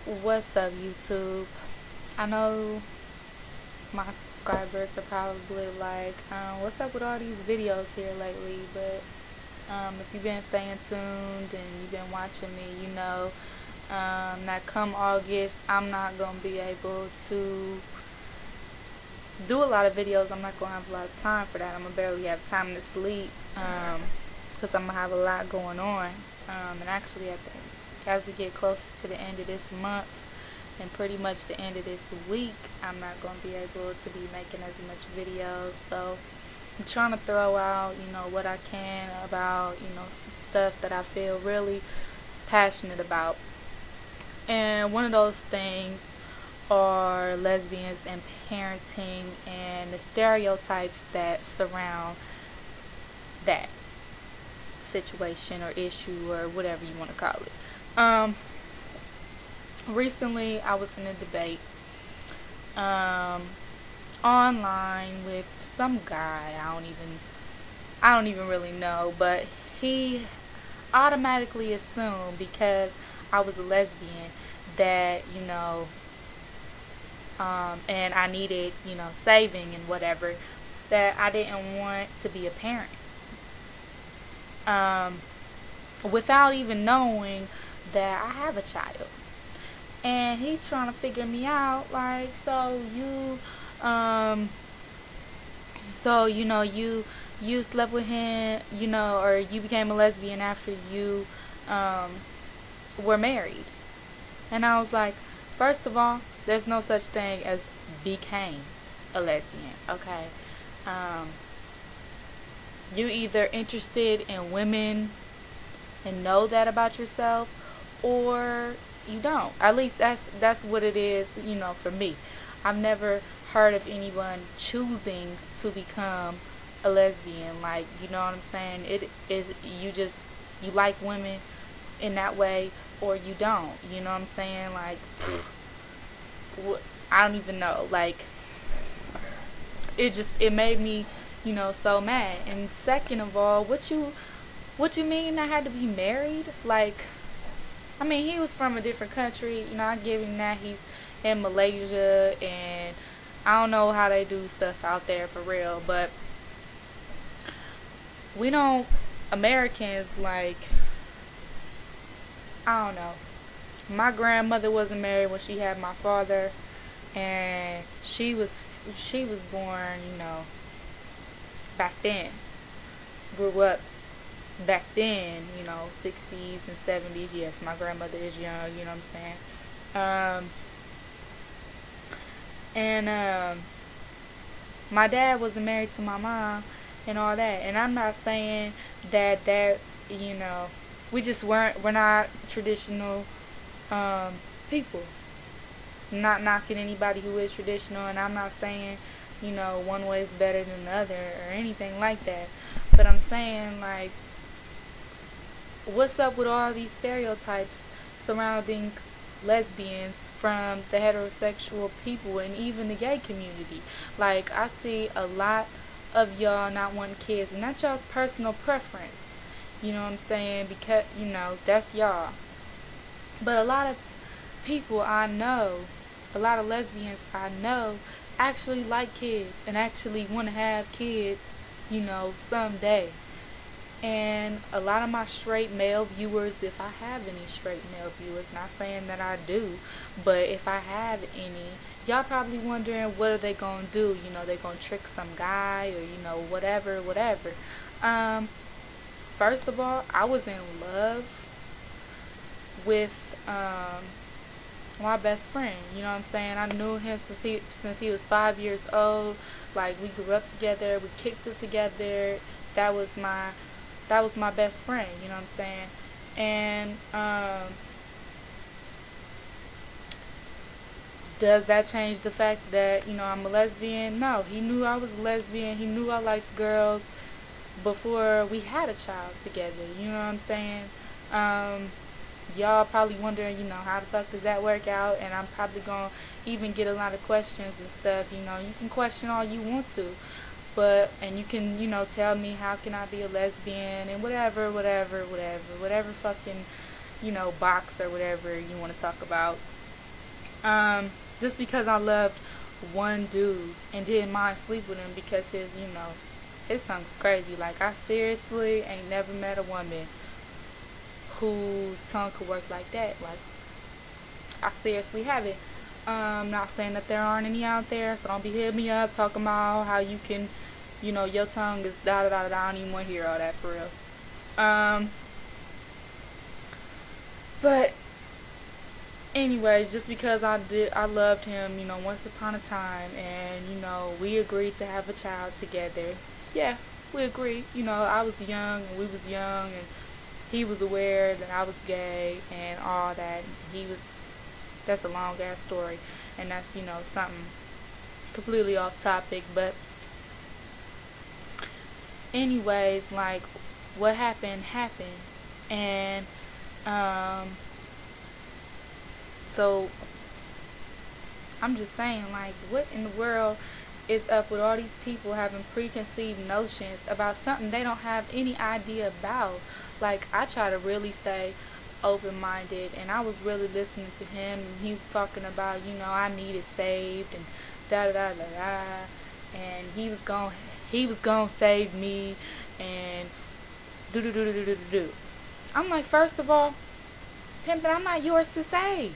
What's up, YouTube? I know my subscribers are probably like, what's up with all these videos here lately? But if you've been staying tuned and you've been watching me, you know that come August, I'm not going to be able to do a lot of videos. I'm not going to have a lot of time for that. I'm going to barely have time to sleep because I'm going to have a lot going on. And actually, I think as we get closer to the end of this month and pretty much the end of this week, I'm not going to be able to be making as much videos. So I'm trying to throw out, what I can about, some stuff that I feel really passionate about. And one of those things are lesbians and parenting and the stereotypes that surround that situation or issue or whatever you want to call it. Recently I was in a debate online with some guy I don't even really know, but he automatically assumed because I was a lesbian that and I needed saving and whatever, that I didn't want to be a parent, without even knowing that I have a child. And he's trying to figure me out, like, you slept with him, or you became a lesbian after you were married. And I was like, first of all, there's no such thing as became a lesbian, okay? You either interested in women and know that about yourself, or you don't. At least that's what it is, for me. I've never heard of anyone choosing to become a lesbian. Like, you know what I'm saying? It is, you like women in that way, or you don't. You know what I'm saying? Like, I don't even know. Like, it made me, so mad. And second of all, what you mean I had to be married? Like, I mean, he was from a different country. I give him that. He's in Malaysia, and I don't know how they do stuff out there for real, but we don't, Americans, like, I don't know. My grandmother wasn't married when she had my father, and she was born, back then. Grew up back then, 60s and 70s. Yes, my grandmother is young, you know what I'm saying? And my dad wasn't married to my mom and all that. And I'm not saying that we're not traditional people. I'm not knocking anybody who is traditional, and I'm not saying, one way is better than the other or anything like that. But I'm saying, like, what's up with all these stereotypes surrounding lesbians from the heterosexual people and even the gay community? Like, I see a lot of y'all not wanting kids, and that's y'all's personal preference. You know what I'm saying? Because, that's y'all. But a lot of people I know, a lot of lesbians I know, actually like kids and actually want to have kids, someday. And a lot of my straight male viewers, if I have any straight male viewers, not saying that I do, but if I have any, y'all probably wondering what are they going to do? They going to trick some guy or, whatever. First of all, I was in love with my best friend. You know what I'm saying? I knew him since he was 5 years old. Like, we grew up together, we kicked it together. That was my best friend, you know what I'm saying? And does that change the fact that, I'm a lesbian? No, he knew I was a lesbian. He knew I liked girls before we had a child together, you know what I'm saying? Y'all probably wondering, how the fuck does that work out? And I'm probably going to even get a lot of questions and stuff. You can question all you want to. And you can, tell me how can I be a lesbian and whatever fucking, box or whatever you want to talk about. Um, just because I loved one dude and didn't mind sleep with him because his tongue was crazy. Like, I seriously ain't never met a woman whose tongue could work like that. Like, I seriously haven't. Not saying that there aren't any out there, so don't be hitting me up talking about how you can, your tongue is da da da da. I don't even want to hear all that for real. But anyways, just because I loved him, once upon a time, and we agreed to have a child together. Yeah, we agreed. I was young and we was young, and he was aware that I was gay and all that. That's a long ass story, and that's something completely off topic. But anyways, like, what happened, and so I'm just saying, like, what in the world is up with all these people having preconceived notions about something they don't have any idea about? Like, I try to really stay open-minded, and I was really listening to him, and he was talking about, I needed saved, and da da da da da, and he was gonna save me, and do do do do do do do. I'm like, first of all, pimpin', I'm not yours to save.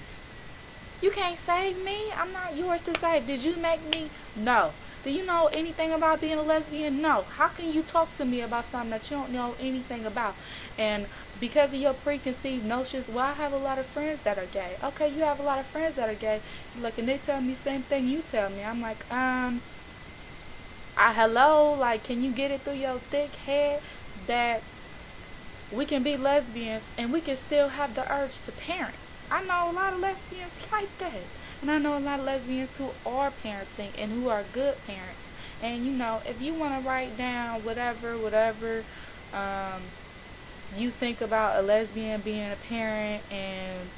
You can't save me. I'm not yours to save. Did you make me? No. Do you know anything about being a lesbian? No. How can you talk to me about something that you don't know anything about? And because of your preconceived notions, well, I have a lot of friends that are gay. Okay, you have a lot of friends that are gay. Like, and they tell me the same thing you tell me. I'm like, hello? Like, can you get it through your thick head that we can be lesbians and we can still have the urge to parent? I know a lot of lesbians like that. And I know a lot of lesbians who are parenting and who are good parents. And, if you want to write down whatever you think about a lesbian being a parent and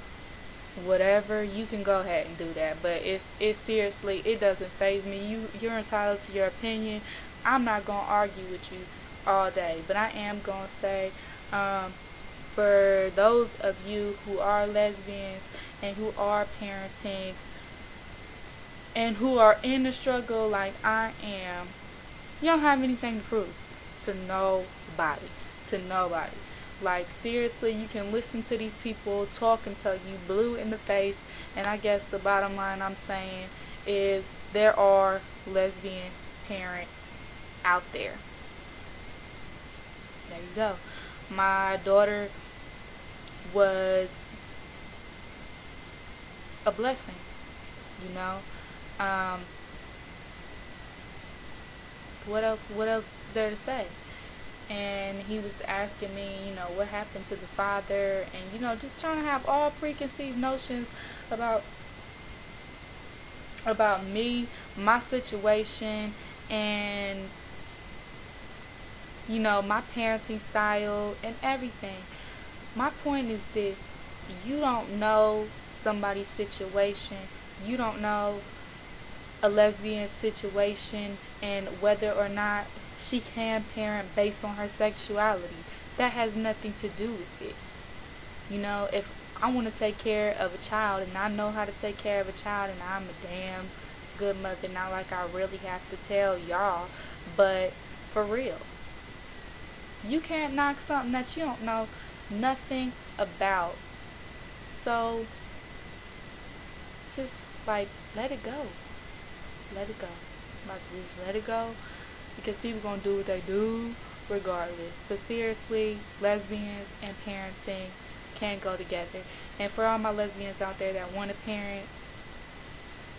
whatever, you can go ahead and do that. But it's seriously, it doesn't faze me. You're entitled to your opinion. I'm not going to argue with you all day. But I am going to say, for those of you who are lesbians and who are parenting and who are in the struggle like I am, you don't have anything to prove to nobody. Like, seriously, you can listen to these people talk until you blue in the face, and I guess the bottom line I'm saying is there are lesbian parents out there. There you go. My daughter was a blessing, what else is there to say? And he was asking me, what happened to the father, and just trying to have all preconceived notions about me, my situation, and my parenting style and everything. My point is this: you don't know somebody's situation. You don't know a lesbian situation and whether or not she can parent based on her sexuality. That has nothing to do with it. If I want to take care of a child and I know how to take care of a child and I'm a damn good mother, not like I really have to tell y'all, but for real. You can't knock something that you don't know nothing about. So just let it go. Let it go. Just let it go, because people gonna do what they do regardless. But seriously, lesbians and parenting can go together. And for all my lesbians out there that want to parent,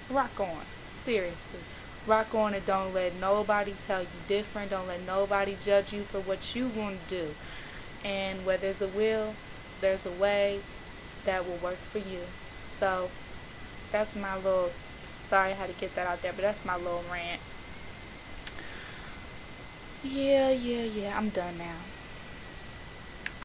rock on. Seriously. Rock on, and don't let nobody tell you different. Don't let nobody judge you for what you want to do. And where there's a will, there's a way that will work for you. So that's my little, sorry I had to get that out there, but that's my little rant. Yeah, I'm done now.